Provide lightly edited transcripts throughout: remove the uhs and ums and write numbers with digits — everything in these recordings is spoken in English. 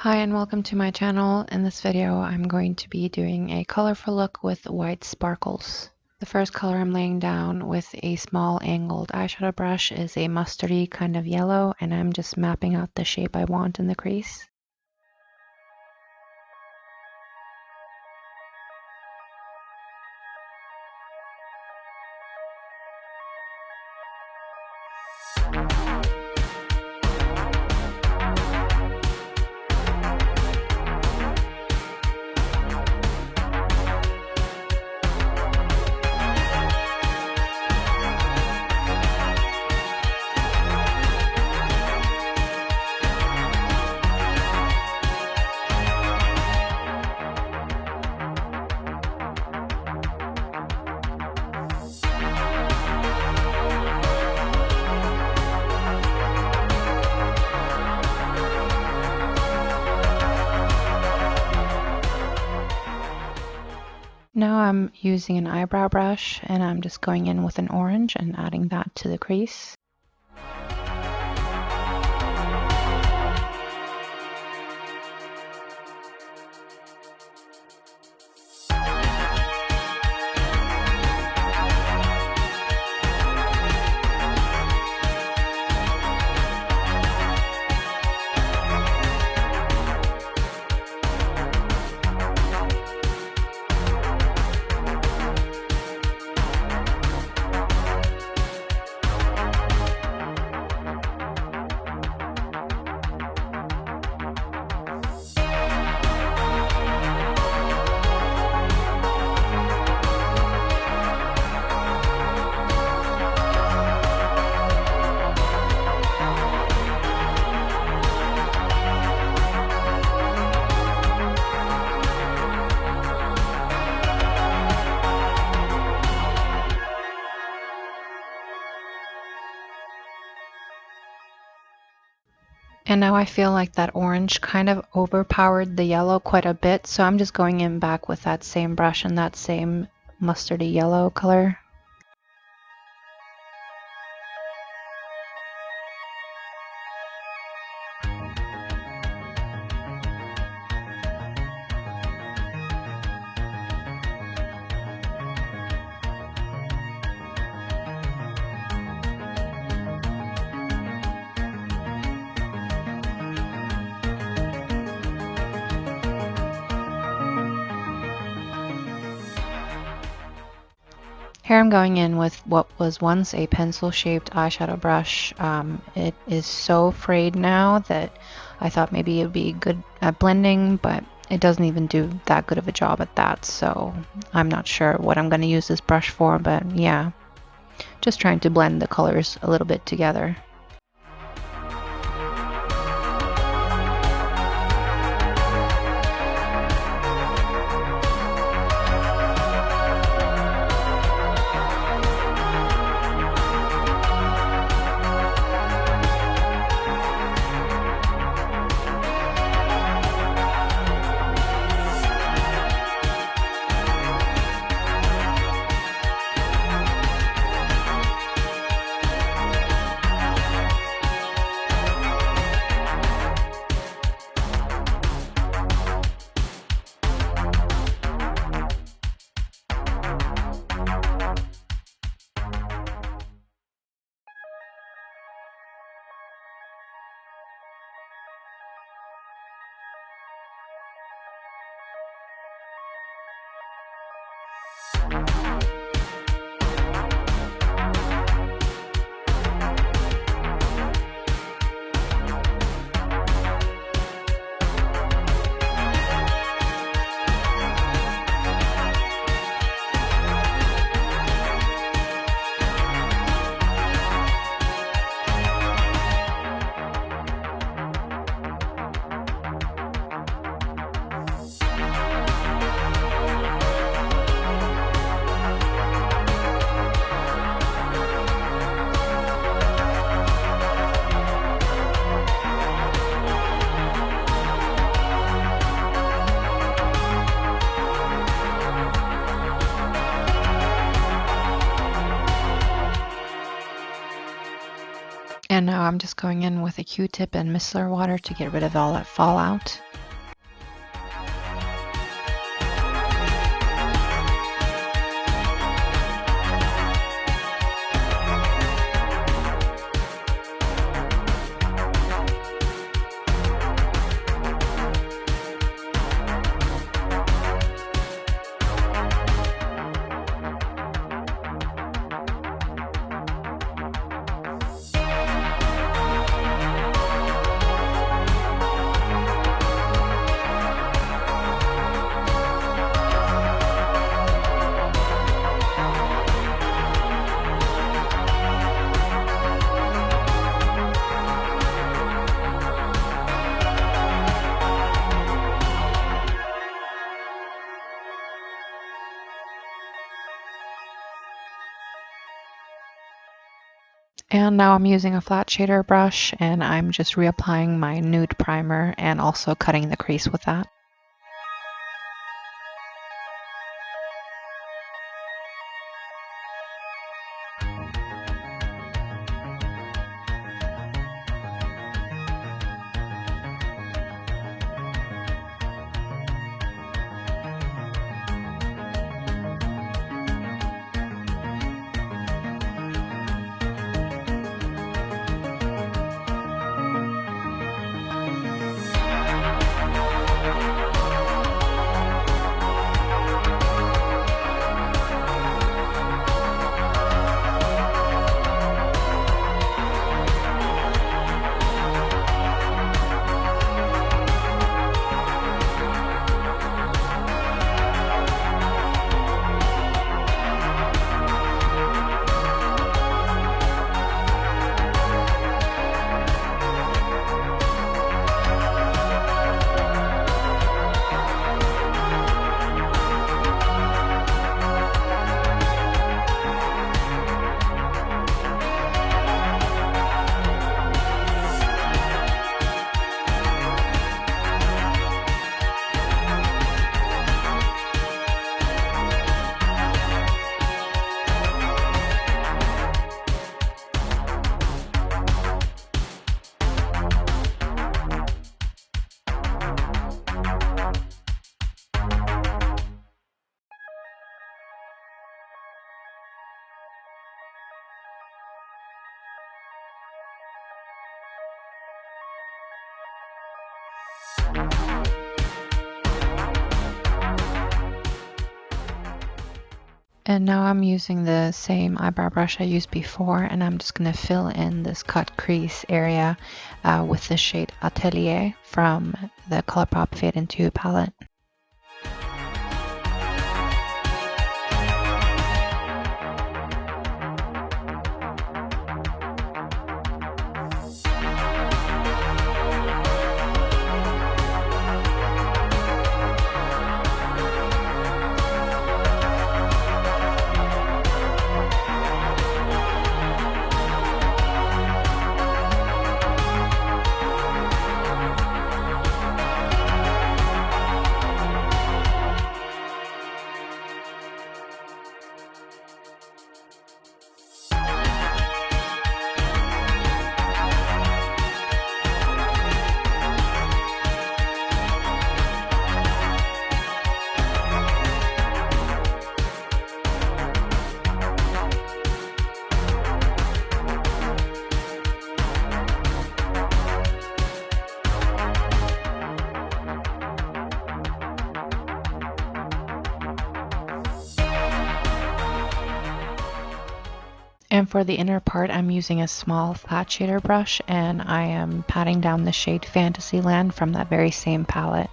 Hi and welcome to my channel. In this video I'm going to be doing a colorful look with white sparkles. The first color I'm laying down with a small angled eyeshadow brush is a mustardy kind of yellow, and I'm just mapping out the shape I want in the crease. Now I'm using an eyebrow brush and I'm just going in with an orange and adding that to the crease. And now I feel like that orange kind of overpowered the yellow quite a bit, so I'm just going in back with that same brush and that same mustardy yellow color. Here I'm going in with what was once a pencil-shaped eyeshadow brush. It is so frayed now that I thought maybe it would be good at blending, but it doesn't even do that good of a job at that, so I'm not sure what I'm going to use this brush for, but yeah, just trying to blend the colors a little bit together. now I'm just going in with a Q-tip and micellar water to get rid of all that fallout. And now I'm using a flat shader brush and I'm just reapplying my nude primer and also cutting the crease with that. And now I'm using the same eyebrow brush I used before, and I'm just going to fill in this cut crease area with the shade Atelier from the Colourpop Fade Into palette. And for the inner part, I'm using a small flat shader brush, and I am patting down the shade Fantasyland from that very same palette.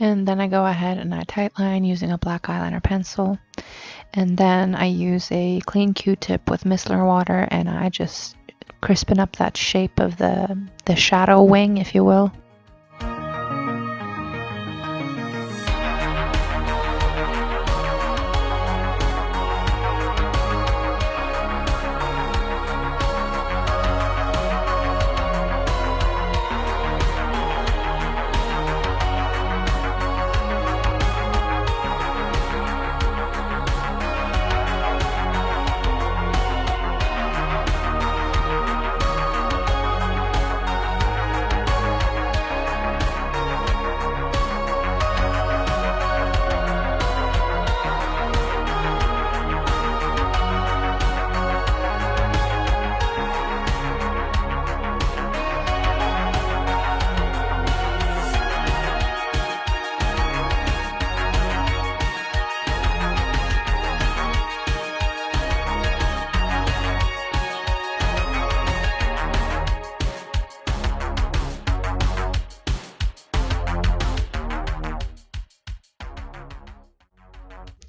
And then I go ahead and I tightline using a black eyeliner pencil. And then I use a clean Q-tip with micellar water and I just crispen up that shape of the shadow wing, if you will.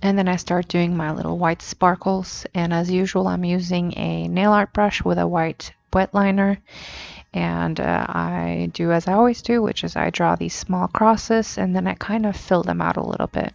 And then I start doing my little white sparkles, and as usual I'm using a nail art brush with a white wet liner, and I do as I always do, which is I draw these small crosses and then I kind of fill them out a little bit.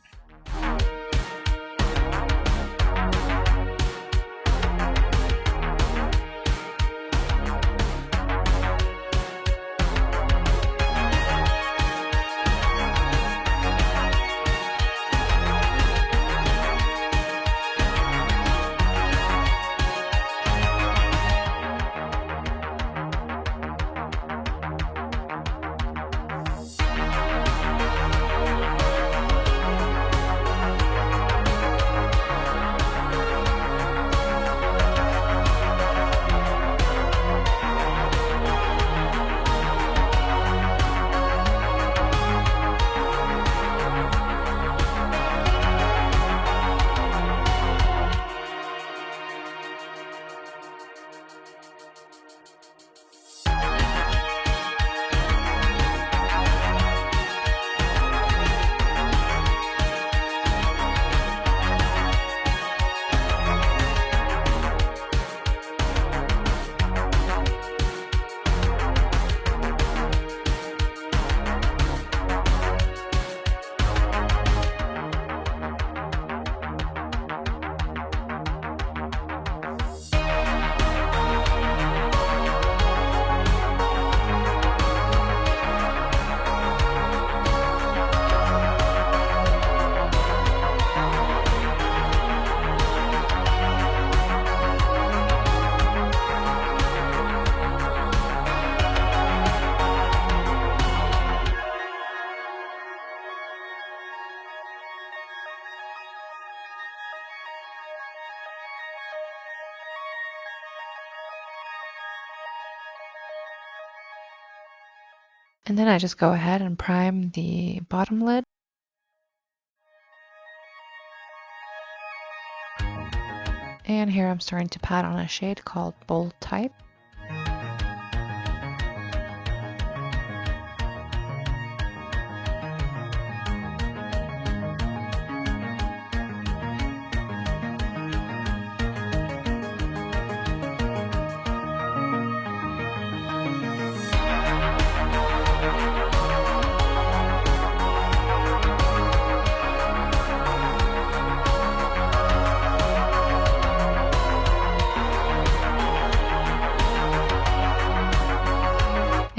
And then I just go ahead and prime the bottom lid. And here I'm starting to pat on a shade called Bold Type.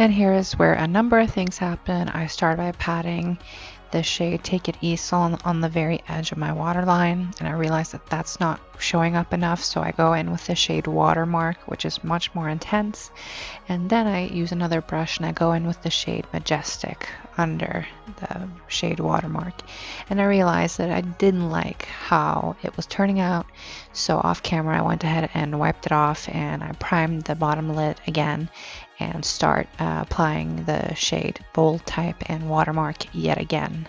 And here is where a number of things happen. I start by patting the shade Take It Easy on the very edge of my waterline, and I realize that that's not showing up enough, so I go in with the shade Watermark, which is much more intense, and then I use another brush and I go in with the shade Majestic under the shade Watermark, and I realized that I didn't like how it was turning out, so off camera I went ahead and wiped it off and I primed the bottom lid again and start applying the shade Bold Type and Watermark yet again.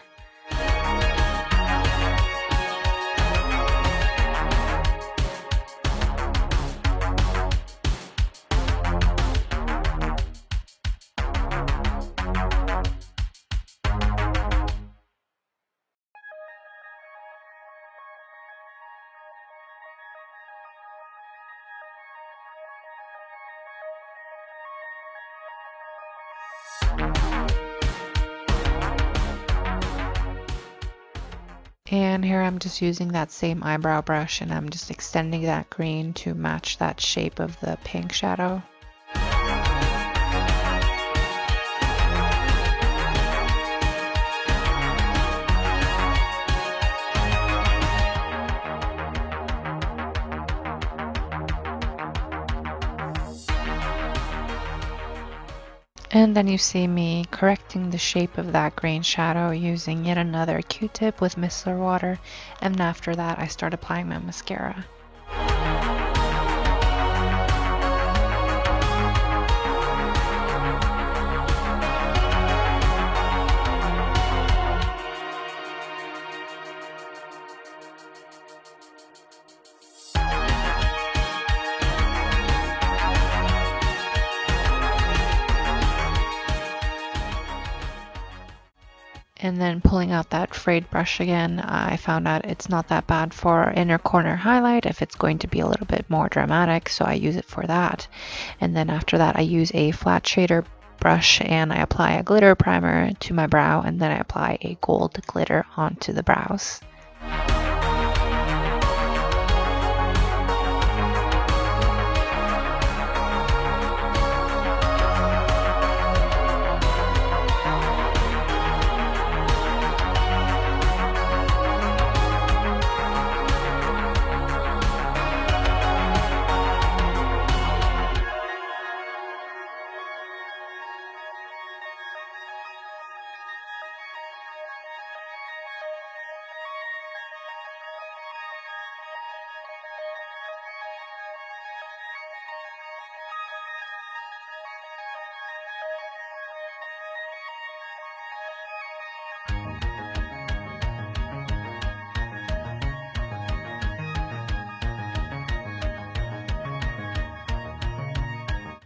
And here I'm just using that same eyebrow brush and I'm just extending that green to match that shape of the pink shadow. And then you see me correcting the shape of that green shadow using yet another Q-tip with micellar water, and after that I start applying my mascara. And then pulling out that frayed brush again, I found out it's not that bad for inner corner highlight if it's going to be a little bit more dramatic, so I use it for that. And then after that I use a flat shader brush and I apply a glitter primer to my brow, and then I apply a gold glitter onto the brows.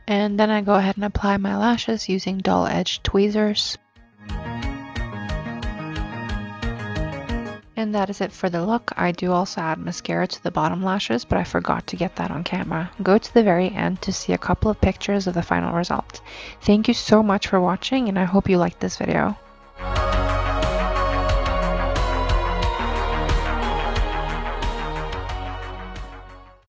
And then I go ahead and apply my lashes using dull edged tweezers. And that is it for the look. I do also add mascara to the bottom lashes, but I forgot to get that on camera. Go to the very end to see a couple of pictures of the final result. Thank you so much for watching, and I hope you liked this video.